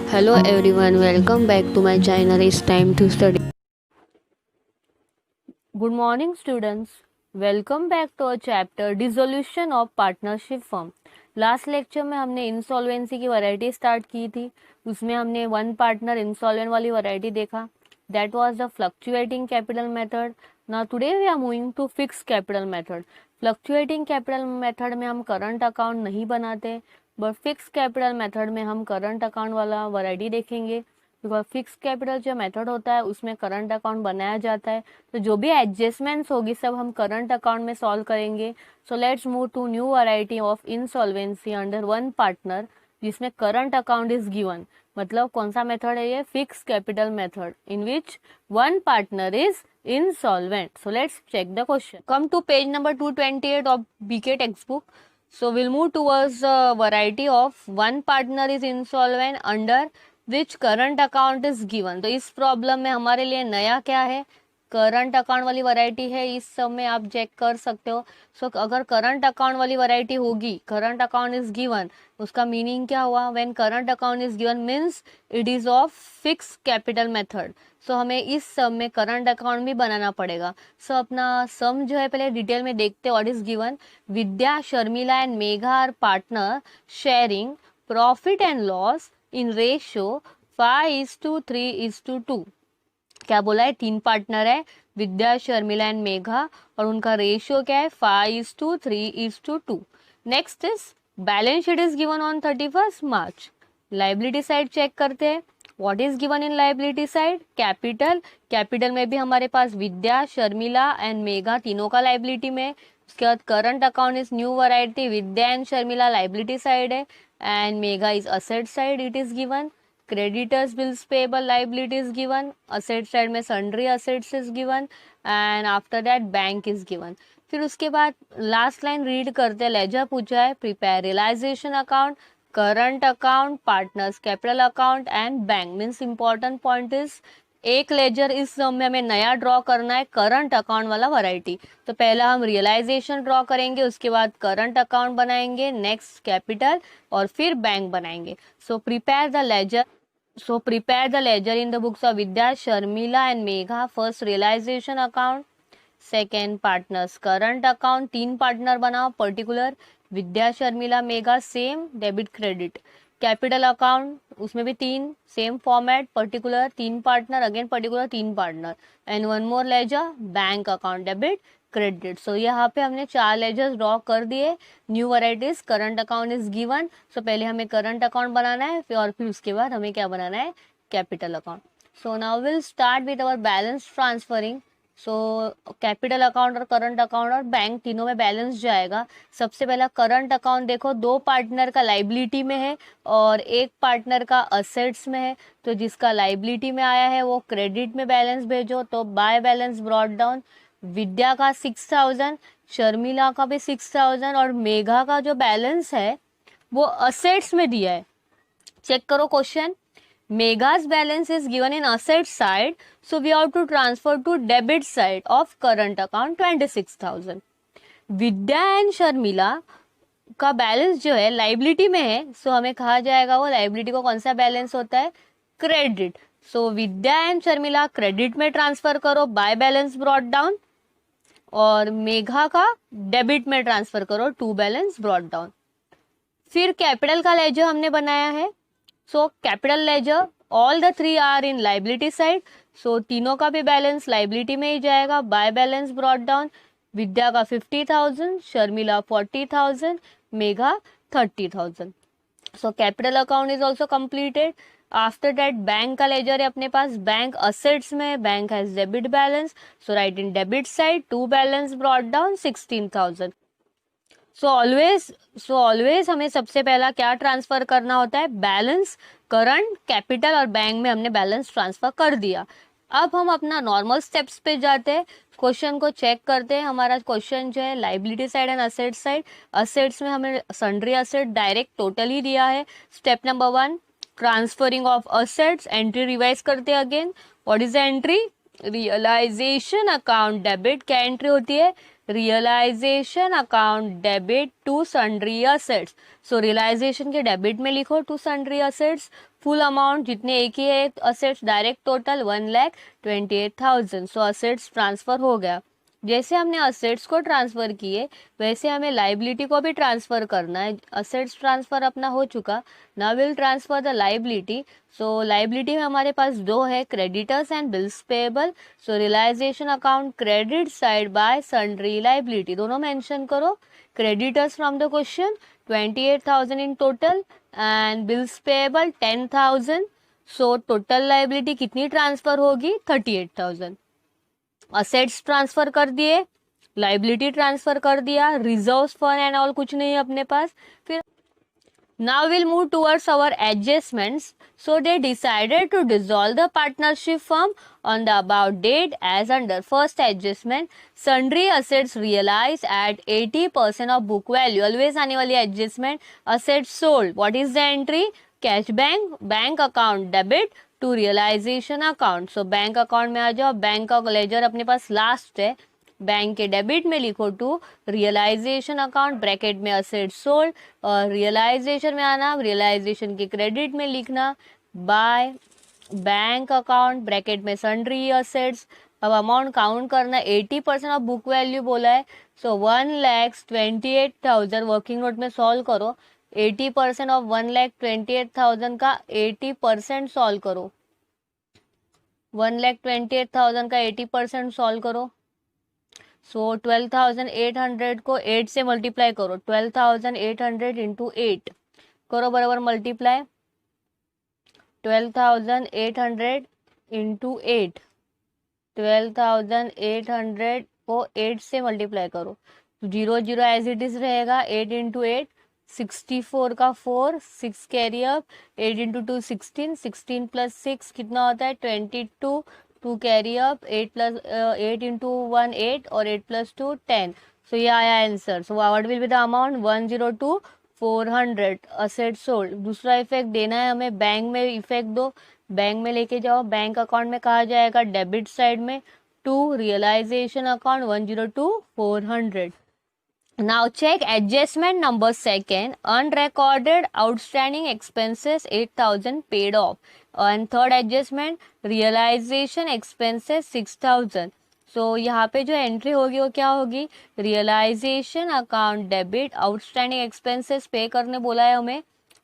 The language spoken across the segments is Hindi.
Hello everyone, welcome back to my channel. It's time to study. Good morning students. Welcome back to our chapter Dissolution of Partnership Firm. Last lecture में हमने इंसॉल्वेंसी की वैरायटी स्टार्ट की थी. उसमें हमने वन पार्टनर इंसॉल्वेंट वाली वैरायटी देखा. That was the fluctuating capital method. Now today we are moving to fixed capital method. Fluctuating capital method में हम करंट अकाउंट नहीं बनाते, बट फिक्स कैपिटल मेथड में हम करंट अकाउंट वाला वैरायटी देखेंगे. बिकॉज फिक्स कैपिटल जो मेथड होता है उसमें करंट अकाउंट बनाया जाता है, तो जो भी एडजस्टमेंट्स होगी सब हम करंट अकाउंट में सॉल्व करेंगे. So let's move to new variety of insolvency under one partner, जिसमें करंट अकाउंट इज गिवन. मतलब कौन सा मेथड है ये? Fix capital method in which one partner is insolvent. So let's check the question. Come to page number 228 of BK textbook. So we'll move towards a variety of one partner is insolvent under which current account is given. तो इस प्रॉब्लम में हमारे लिए नया क्या है? करंट अकाउंट वाली वैरायटी है. इस सब में आप चेक कर सकते हो. सो अगर करंट अकाउंट वाली वैरायटी होगी, करंट अकाउंट इज गिवन, उसका मीनिंग क्या हुआ? When current account is given means it is of fix capital method. So हमें इस सम में करंट अकाउंट भी बनाना पड़ेगा. सो अपना सम जो है पहले डिटेल में देखते हैं. What is given? Vidya, Sharmila and Megha are partner sharing profit and loss in ratio 5:3:2. क्या बोला है? 3 पार्टनर है, विद्या, शर्मिला एंड मेघा, और उनका रेशियो क्या है? 5:3:2. Next is balance sheet is given on 31 March. Liability side check करते हैं. What is given in liability side? Capital. Capital में भी हमारे पास विद्या, शर्मिला एंड मेघा तीनों का लाइबिलिटी में. उसके बाद current account is new variety. Vidya and Sharmila liability side है and Megha is asset side. It is given. Creditors, bills payable, liability is given. Asset side में sundry assets is given and after that bank is given. फिर उसके बाद लास्ट लाइन रीड करते हैं. लेजर पूछा है. Prepare realisation account, current account, partners capital account and bank. Means important point is एक लेजर इस सम में हमें नया ड्रॉ करना है, करंट अकाउंट वाला वैरायटी. तो पहला हम रियलाइजेशन ड्रॉ करेंगे, उसके बाद करंट अकाउंट बनाएंगे, नेक्स्ट कैपिटल और फिर बैंक बनाएंगे. So prepare the ledger. So prepare the ledger in the books of Vidya, Sharmila and Megha. First realization account, second partners current account. 3 partner बनाओ particular. Vidya, Sharmila, Megha same debit credit. Capital account उसमें भी 3 same format, particular 3 partner, again particular 3 partner and one more ledger bank account debit credit. So यहाँ पे हमने 4 लेजर्स ड्रॉ कर दिए. New varieties current account is given. So पहले हमें करंट अकाउंट बनाना है और फिर उसके बाद हमें क्या बनाना है? Capital account. So now will start with our balance transferring. So capital account और करंट अकाउंट और बैंक तीनों में बैलेंस जाएगा. सबसे पहला करंट अकाउंट देखो, 2 पार्टनर का लाइबिलिटी में है और 1 पार्टनर का असेट्स में है. तो जिसका लाइबिलिटी में आया है वो क्रेडिट में बैलेंस भेजो. तो bye balance brought down. Vidya का 6,000, शर्मिला का भी 6,000 और मेघा का जो बैलेंस है वो असेट्स में दिया है. चेक करो question. Megha's balance is given in asset side, so we have to transfer to debit side of current account 26,000. Vidya and Sharmila का बैलेंस जो है लाइबिलिटी में है, सो हमें कहा जाएगा वो लाइबिलिटी को कौन सा बैलेंस होता है? Credit. So Vidya and Sharmila credit में ट्रांसफर करो, बाय बैलेंस ब्रॉट डाउन, और मेघा का डेबिट में ट्रांसफर करो, टू बैलेंस ब्रॉट डाउन. फिर कैपिटल का लेजर हमने बनाया है. So capital ledger all the 3 are in liability side. So तीनों का भी बैलेंस लाइबिलिटी में ही जाएगा, by balance brought down. Vidya का 50,000, Sharmila 40,000, Megha 30,000. So capital account is also completed. After that bank का लेजर है अपने पास. बैंक असेट्स में, bank has debit balance, so right in debit side, to balance brought down 16,000. So always हमें सबसे पहला क्या ट्रांसफर करना होता है? बैलेंस. करंट, कैपिटल और बैंक में हमने बैलेंस ट्रांसफर कर दिया. अब हम अपना नॉर्मल स्टेप्स पे जाते हैं, क्वेश्चन को चेक करते हैं. हमारा क्वेश्चन जो है liability side and asset side. Assets में हमें सन्ड्री असेट डायरेक्ट टोटल ही दिया है. Step number 1 transferring of assets. Entry revise करते हैं again. What is the entry? Realisation account debit. क्या एंट्री होती है? Realisation account debit to sundry assets. So realisation के डेबिट में लिखो to sundry assets. Full amount जितने एक ही है assets, direct total 1,28,000. So assets transfer हो गया. जैसे हमने असेट्स को ट्रांसफर किए वैसे हमें लाइबिलिटी को भी ट्रांसफर करना है. असेट्स ट्रांसफर अपना हो चुका. Now will transfer the liability. So liability में हमारे पास दो है, creditors and bills payable. So realisation account credit side by sundry liability. दोनों मेंशन करो. Creditors from the question 28,000 in total and bills payable 10,000. So total liability कितनी ट्रांसफर होगी? 38,000. असेट्स ट्रांसफर कर दिए, लाइबिलिटी ट्रांसफर कर दिया, रिजर्व्स फंड एंड ऑल कुछ नहीं है अपने पास. फिर now will move towards our adjustments. So they decided to dissolve the partnership firm on the above date as under. First adjustment, sundry assets realized at 80% of book value. Always आने वाली adjustment, assets sold. What is the entry? Cash bank account debit to realization account. So bank account में आ जाओ. बैंक का लेजर अपने पास लास्ट है. बैंक के डेबिट में लिखो टू रियलाइजेशन अकाउंट, ब्रैकेट में असेट सोल्ड. और रियलाइजेशन में आना, रियलाइजेशन के क्रेडिट में लिखना बाय बैंक अकाउंट, ब्रैकेट में सन्ड्री असेट्स. अब अमाउंट काउंट करना, 80% ऑफ बुक वैल्यू बोला है. सो 1,28,000 वर्किंग नोट में सॉल्व करो. 80% ऑफ 1,28,000 का 80% सॉल्व करो. 1,28,000 का 80% सॉल्व करो. सो 12,800 को 8 से मल्टीप्लाई करो. 12,800 इंटू 8 करो बराबर मल्टीप्लाई. 12,800 इंटू 8, 12,800 को 8 से मल्टीप्लाई करो. 0 0 एज इट इज रहेगा. 8 इंटू 8 64 का 4, 6 कैरी अप. 8 इंटू 2 16, 16 प्लस 6 कितना होता है? 22. 2 कैरी अप. 8 इंटू 1 8 और 8 प्लस 2 10. सो ये आया answer. So what will be the amount? 102,400 asset sold. दूसरा इफेक्ट देना है हमें, बैंक में इफेक्ट दो. बैंक में लेके जाओ. बैंक अकाउंट में कहा जाएगा डेबिट साइड में to realisation account 102,400. Now check adjustment number second, unrecorded outstanding expenses 8,000 paid off. And third adjustment, realization expenses 6,000. So यहाँ पे जो एंट्री होगी वो क्या होगी? Realisation account debit, outstanding expenses pay करने बोला है हमें.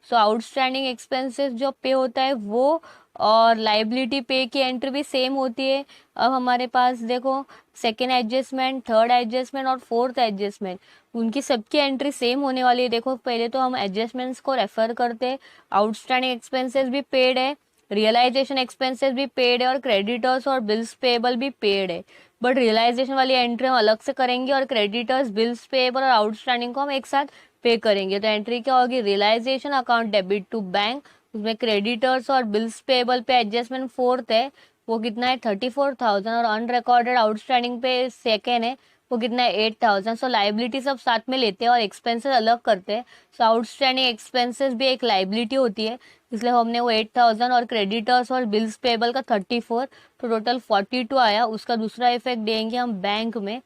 सो आउटस्टैंडिंग एक्सपेंसेस जो पे होता है वो और लाइबिलिटी पे की एंट्री भी सेम होती है. अब हमारे पास देखो सेकेंड एडजस्टमेंट, थर्ड एडजस्टमेंट और फोर्थ एडजस्टमेंट, उनकी सबकी एंट्री सेम होने वाली है. देखो पहले तो हम एडजस्टमेंट्स को रेफर करते हैं. आउटस्टैंडिंग एक्सपेंसेस भी पेड है, रियलाइजेशन एक्सपेंसेस भी पेड है और क्रेडिटर्स और बिल्स पेएबल भी पेड है. बट रियलाइजेशन वाली एंट्री हम अलग से करेंगे और क्रेडिटर्स, बिल्स पेएबल और आउटस्टैंडिंग को हम एक साथ पे करेंगे. तो एंट्री क्या होगी? Realisation account debit to bank, उसमें क्रेडिटर्स और बिल्स पेएबल पे एडजस्टमेंट फोर्थ है, वो कितना है? 34,000. और अनरिकॉर्डेड आउटस्टैंडिंग पे सेकेंड है, वो कितना है? 8,000. सो लाइबिलिटी सब साथ में लेते हैं और एक्सपेंसेस अलग करते हैं. सो आउटस्टैंडिंग एक्सपेंसेस भी एक लाइबिलिटी होती है, इसलिए हमने वो 8,000 और क्रेडिटर्स और बिल्स पेएबल का 34, तो टोटल 42 आया. उसका दूसरा इफेक्ट देंगे हम बैंक में.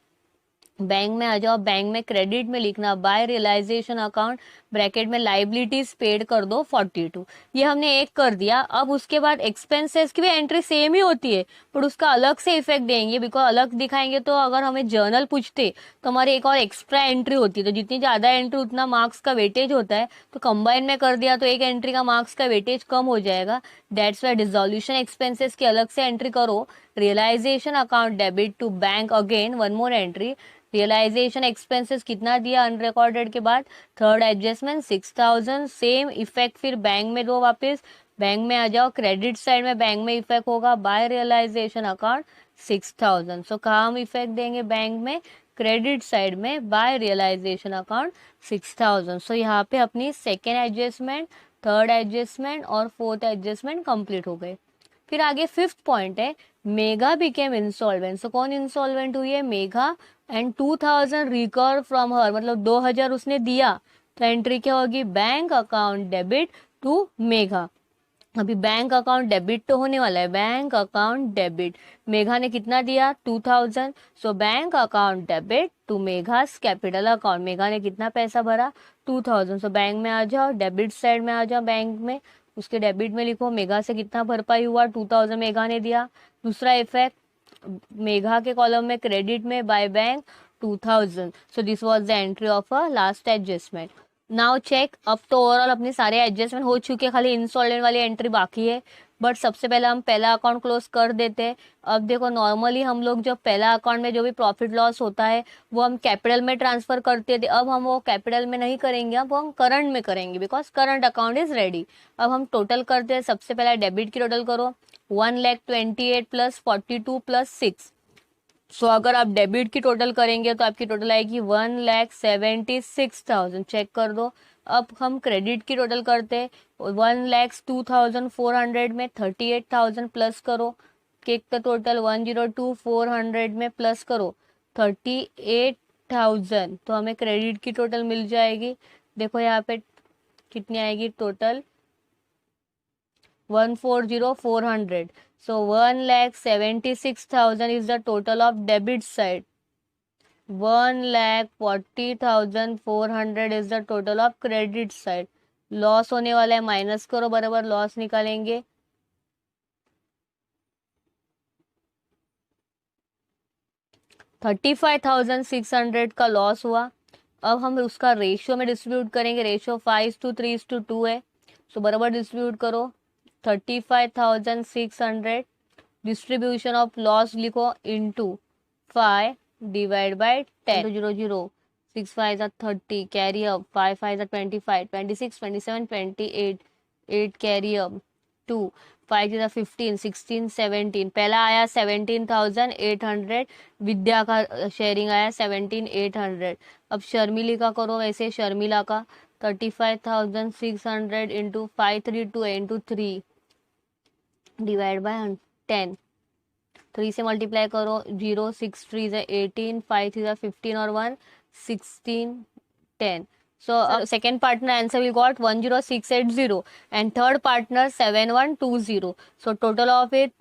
बैंक में आ जाओ. बैंक में क्रेडिट में लिखना बाय रियलाइजेशन अकाउंट, ब्रैकेट में लाइबिलिटीज पेड कर दो 42. ये हमने एक कर दिया. अब उसके बाद एक्सपेंसेस की भी एंट्री सेम ही होती है, पर उसका अलग से इफेक्ट देंगे, बिकॉज अलग दिखाएंगे तो अगर हमें जर्नल पूछते तो हमारी एक और एक्स्ट्रा एंट्री होती है. तो जितनी ज्यादा एंट्री उतना मार्क्स का वेटेज होता है. तो कंबाइन में कर दिया तो एक एंट्री का मार्क्स का वेटेज कम हो जाएगा. दैट्स वाई डिसोल्यूशन एक्सपेंसेस की अलग से एंट्री करो. Realisation account debit to bank, again one more entry. Realisation expenses कितना दिया अनरिकॉर्डेड के बाद? Third adjustment 6,000. सेम इफेक्ट फिर बैंक में दो वापस. बैंक में आ जाओ. क्रेडिट साइड में बैंक में इफेक्ट होगा बाय रियलाइजेशन अकाउंट 6,000. सो कहाँ हम इफेक्ट देंगे? बैंक में, क्रेडिट साइड में बाय रियलाइजेशन अकाउंट 6,000. सो यहाँ पे अपनी सेकेंड एडजस्टमेंट, थर्ड एडजस्टमेंट और फोर्थ एडजस्टमेंट कंप्लीट हो गए. फिर आगे फिफ्थ पॉइंट है, मेगा बिकेम इंसॉल्वेंट. सो कौन इंसॉल्वेंट हुई है? Megha. And 2,000 recover from her, मतलब 2,000 उसने दिया. तो एंट्री क्या होगी? Bank account debit to Megha. अभी बैंक अकाउंट डेबिट तो होने वाला है, बैंक अकाउंट डेबिट, मेघा ने कितना दिया 2000, so bank account debit to Megha's capital account, Megha ने कितना पैसा भरा 2000, सो बैंक में आ जाओ, डेबिट साइड में आ जाओ, बैंक में उसके डेबिट में लिखो मेघा से कितना भरपाई हुआ 2000 मेघा ने दिया। दूसरा इफेक्ट, मेघा के कॉलम में क्रेडिट में by bank 2000, so this was the entry of a last adjustment. Now check, अब तो ओवरऑल अपने सारे एडजस्टमेंट हो चुके हैं, खाली इंस्टॉलमेंट वाली एंट्री बाकी है, बट सबसे पहले हम पहला अकाउंट क्लोज कर देते हैं। अब देखो नॉर्मली हम लोग जो पहला अकाउंट में जो भी प्रॉफिट लॉस होता है वो हम कैपिटल में ट्रांसफर करते थे, अब हम वो कैपिटल में नहीं करेंगे, अब हम करंट में करेंगे, because current account is ready. अब हम टोटल करते हैं, सबसे पहले डेबिट की टोटल करो 1,28,000 प्लस 42 प्लस 6, सो अगर आप डेबिट की टोटल करेंगे तो आपकी टोटल आएगी 1,76,000, चेक कर दो। अब हम क्रेडिट की टोटल करते हैं 1,02,400 में 38,000 प्लस करो, केक का टोटल 1,02,400 में प्लस करो 38,000, तो हमें क्रेडिट की टोटल मिल जाएगी। देखो यहाँ पे कितनी आएगी total 1,40,400, so 1,76,000 is the total of debit side, 1,40,400 is the total of credit side। Loss होने वाला है, माइनस करो, बराबर लॉस निकालेंगे 35,600 का लॉस हुआ। अब हम उसका रेशियो में डिस्ट्रीब्यूट करेंगे, रेशियो 5:3:2 है, सो बराबर डिस्ट्रीब्यूट करो 35,600, डिस्ट्रीब्यूशन ऑफ लॉस लिखो into 5 divide by 10, 0 6 5 30, carry up 5 5 25 26 27 28, 8 carry up 2 5 15 16 17, पहला आया 17,800, विद्या का शेयरिंग आया 17,800। अब शर्मिली का करो वैसे, शर्मिला का 35,600 इंटू 532 इंटू 3 डिवाइड बाय 10, 3 से मल्टीप्लाई करो, 0 6 3 18, 5 3 15 और 1 16 10, so second partner answer we got 10680 and third partner 7120, so total of it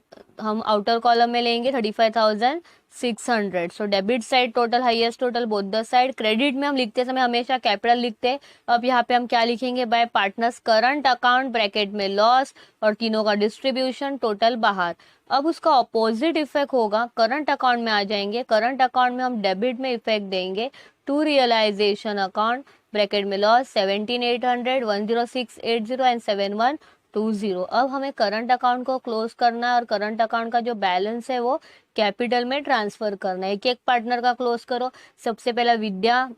हम आउटर कॉलम में लेंगे 35,600, सो debit side total highest total both the side. Credit में हम लिखते समय हमेशा कैपिटल लिखते हैं, अब यहाँ पे हम क्या लिखेंगे, bye partners current account bracket में लॉस और तीनों का डिस्ट्रीब्यूशन टोटल बाहर। अब उसका ऑपोजिट इफेक्ट होगा, करंट अकाउंट में आ जाएंगे, करंट अकाउंट में हम डेबिट में इफेक्ट देंगे टू रियलाइजेशन अकाउंट ब्रैकेट में लॉस 17,800, 10680 एंड 7120। अब हमें करंट अकाउंट को क्लोज करना है और करंट अकाउंट का जो बैलेंस है वो कैपिटल में ट्रांसफर करना है। एक एक पार्टनर का क्लोज करो, सबसे पहला विद्या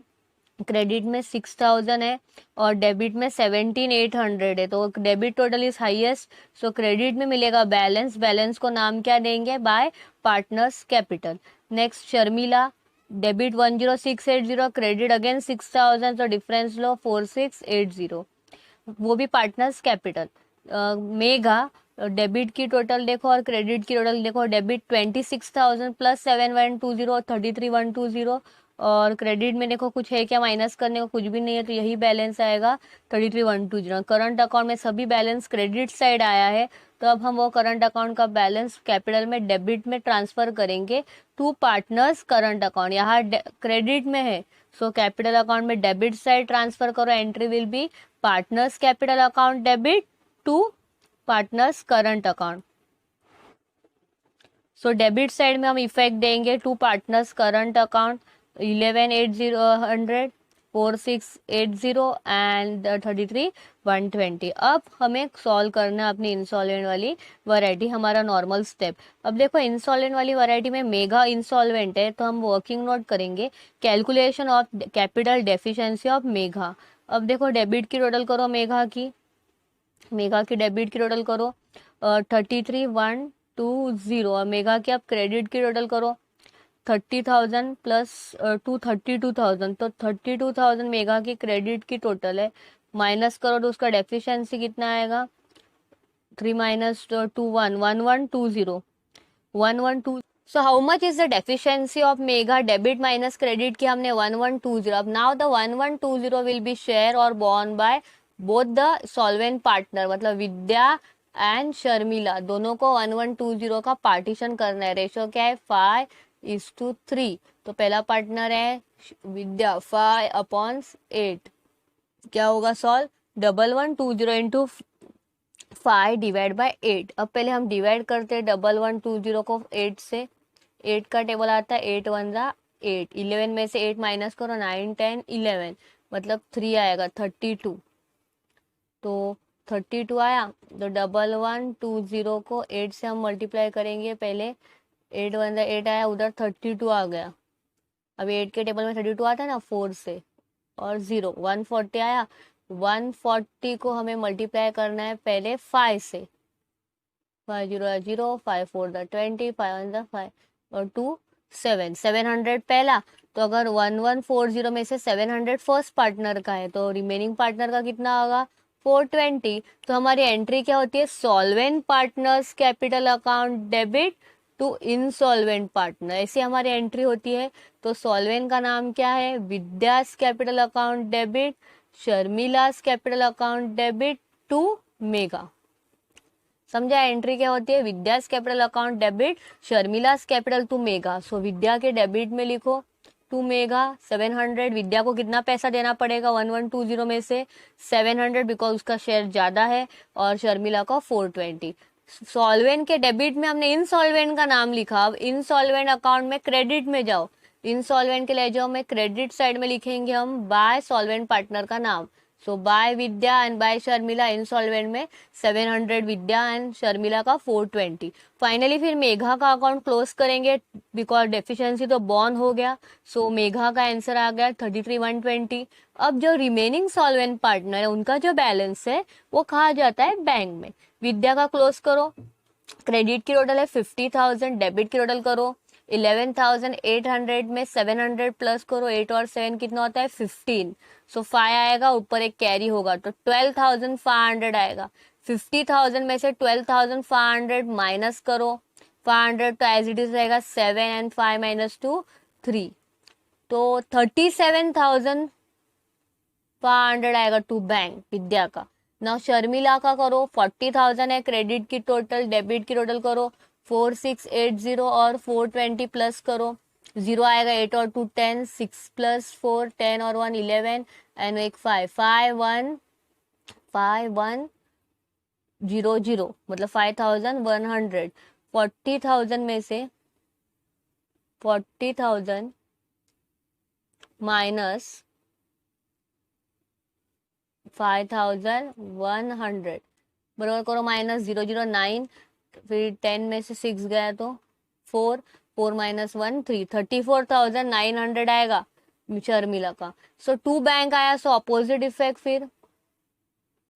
क्रेडिट में 6,000 है और डेबिट में 17,800 है, तो debit total is highest, so credit में मिलेगा बैलेंस, बैलेंस को नाम क्या देंगे, bye partners capital. Next Sharmila debit 10680, credit again 6,000, तो डिफरेंस लो 4680, वो भी पार्टनर्स कैपिटल। मेघा डेबिट की टोटल देखो और क्रेडिट की टोटल देखो, डेबिट 26,000 प्लस 7,120 33,120, और क्रेडिट में देखो कुछ है क्या माइनस करने को, कुछ भी नहीं है, तो यही बैलेंस आएगा 33,120। करंट अकाउंट में सभी बैलेंस क्रेडिट साइड आया है, तो अब हम वो करंट अकाउंट का बैलेंस कैपिटल में डेबिट में ट्रांसफर करेंगे टू पार्टनर्स करंट अकाउंट, यहाँ क्रेडिट में है, सो कैपिटल अकाउंट में डेबिट साइड ट्रांसफर करो, entry will be partners capital account debit to partners current account. So debit side में हम इफेक्ट देंगे to partners current account 11,800, 4,680 and 33,120। अब हमें सॉल्व करना है अपनी इंसॉल्वेंट वाली वैरायटी, हमारा नॉर्मल स्टेप। अब देखो इंसॉल्वेंट वाली वैरायटी में मेगा इंसॉल्वेंट है, तो हम वर्किंग नोट करेंगे calculation of capital deficiency of mega. अब देखो डेबिट की टोटल करो, मेगा की डेबिट की टोटल करो 33,120, और मेगा की आप क्रेडिट की टोटल करो 30,000 प्लस 32,000, तो 32,000 मेगा की क्रेडिट की टोटल है, माइनस करो तो उसका डेफिशिएंसी कितना आएगा 3 minus 2 1 1120 112। So how much is the deficiency of Megha debit minus credit की हमने 1120। अब now the 1120 will be share और borne by both the solvent partner, मतलब विद्या एंड शर्मिला, दोनों को 1120 का पार्टीशन करना है। रेशो क्या है 5:3। तो पहला पार्टनर है विद्या, 5/8। क्या होगा सॉल्व, 1120 इंटू 5/8। अब पहले हम डिवाइड करते हैं 1120 को 8 से। 8 का टेबल आता है 8 1 जा 8, 11 में से 8 माइनस करो, 9 10 11, मतलब 3 आएगा 32। तो 32 आया, तो 1120 को 8 से हम मल्टीप्लाई करेंगे। पहले 8 1 जा 8 आया, उधर 32 आ गया। अभी 8 के टेबल में 32 आता है ना 4 से, और 0 140 आया। 140 को हमें मल्टीप्लाई करना है पहले 5 से। 5 0 0, 5 4 20, 5 1 5 और 2 7, 700 पहला। तो अगर 1140 में से 700 फर्स्ट पार्टनर का है, तो रिमेनिंग पार्टनर का कितना होगा 420। तो हमारी एंट्री क्या होती है, solvent partners capital account debit to insolvent partner, ऐसी हमारी एंट्री होती है। तो सॉल्वेंट का नाम क्या है, Vidya's capital account debit, Sharmila's capital account debit to Megha. समझा, एंट्री क्या होती है, Vidya's capital account debit Sharmila's capital to Megha. So Vidya के डेबिट में लिखो टू मेगा 700। विद्या को कितना पैसा देना पड़ेगा 1120 में से 700, बिकॉज उसका शेयर ज्यादा है, और शर्मिला का 420। सॉल्वेंट के डेबिट में हमने इनसॉल्वेंट का नाम लिखा। अब इनसॉल्वेंट अकाउंट में क्रेडिट में जाओ, इनसॉल्वेंट के ले जाओ, में क्रेडिट साइड में लिखेंगे हम बाय सॉल्वेंट पार्टनर का नाम। So by Vidya and by Sharmila, installment में 700 विद्या एंड शर्मिला का 420। फाइनली फिर मेघा का अकाउंट क्लोज करेंगे, बिकॉज डेफिशिएंसी तो बॉर्न हो गया। सो मेघा का आंसर आ गया 33,120। अब जो रिमेनिंग सॉल्वेंट पार्टनर है उनका जो बैलेंस है वो कहा जाता है बैंक में। विद्या का क्लोज करो, क्रेडिट की टोटल है 50,000, डेबिट की टोटल करो 11,800 में 700 प्लस करो, 8 और 7 कितना होता है 15। सो 5 आएगा, ऊपर एक कैरी होगा, तो 12,500 आएगा। 50,000 में से 12,500 माइनस करो, 500 तो एज इट इज रहेगा 7 एंड 5 माइनस 2 3, तो 37,500 आएगा टू बैंक विद्या का। ना शर्मिला का करो, 40,000 है क्रेडिट की टोटल, डेबिट की टोटल करो 4680 और 420 प्लस करो, 0 आएगा, 8 और 2 10, 6 प्लस 4 10 और 1 11 एंड एक 5 5 1 5 1 0 0, मतलब 5,100। 40,000 में से 40,000 माइनस 5,100 बराबर करो, माइनस 0 0 9, फिर 10 में से 6 गया तो 4 4 माइनस 1 3, 34,900 आएगा शर्मिला का। सो टू बैंक आया, सो अपोजिट इफेक्ट, फिर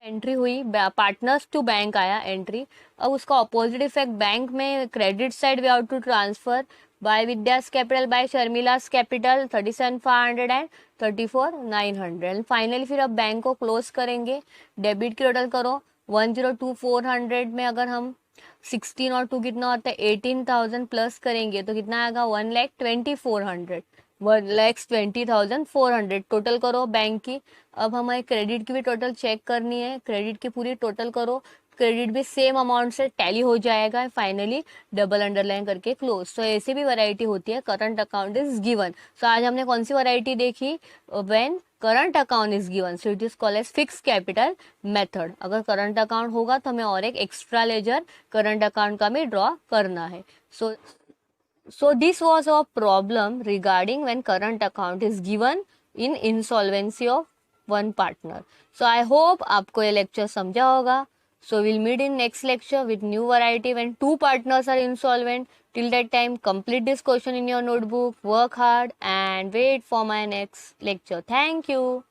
एंट्री हुई पार्टनर्स टू बैंक आया एंट्री। अब उसका अपोजिट इफेक्ट बैंक में credit side we ought to transfer by Vidya's capital by Sharmila's capital 37,500 and 34,900। Finally फिर अब बैंक को क्लोज करेंगे, डेबिट की टोटल करो 1,02,400 में अगर हम 16 और 2 कितना होता है 18,000 प्लस करेंगे तो कितना आएगा 1,24,400, 1,20,400 टोटल करो बैंक की। अब हमें क्रेडिट की भी टोटल चेक करनी है, क्रेडिट की पूरी टोटल करो, क्रेडिट भी सेम अमाउंट से टैली हो जाएगा, फाइनली डबल अंडरलाइन करके क्लोज। तो ऐसे भी वैरायटी होती है, current account is given. So आज हमने कौन सी वैरायटी देखी, when current account is given, so it is called as fix capital method. अगर करंट अकाउंट होगा तो हमें और एक एक्स्ट्रा लेजर करंट अकाउंट का भी ड्रॉ करना है। So this was a problem regarding when current account is given in insolvency of one partner. So I hope आपको ये lecture समझा होगा. So we'll meet in next lecture with new variety when two partners are insolvent. Till that time, complete this question in your notebook, work hard and wait for my next lecture. Thank you.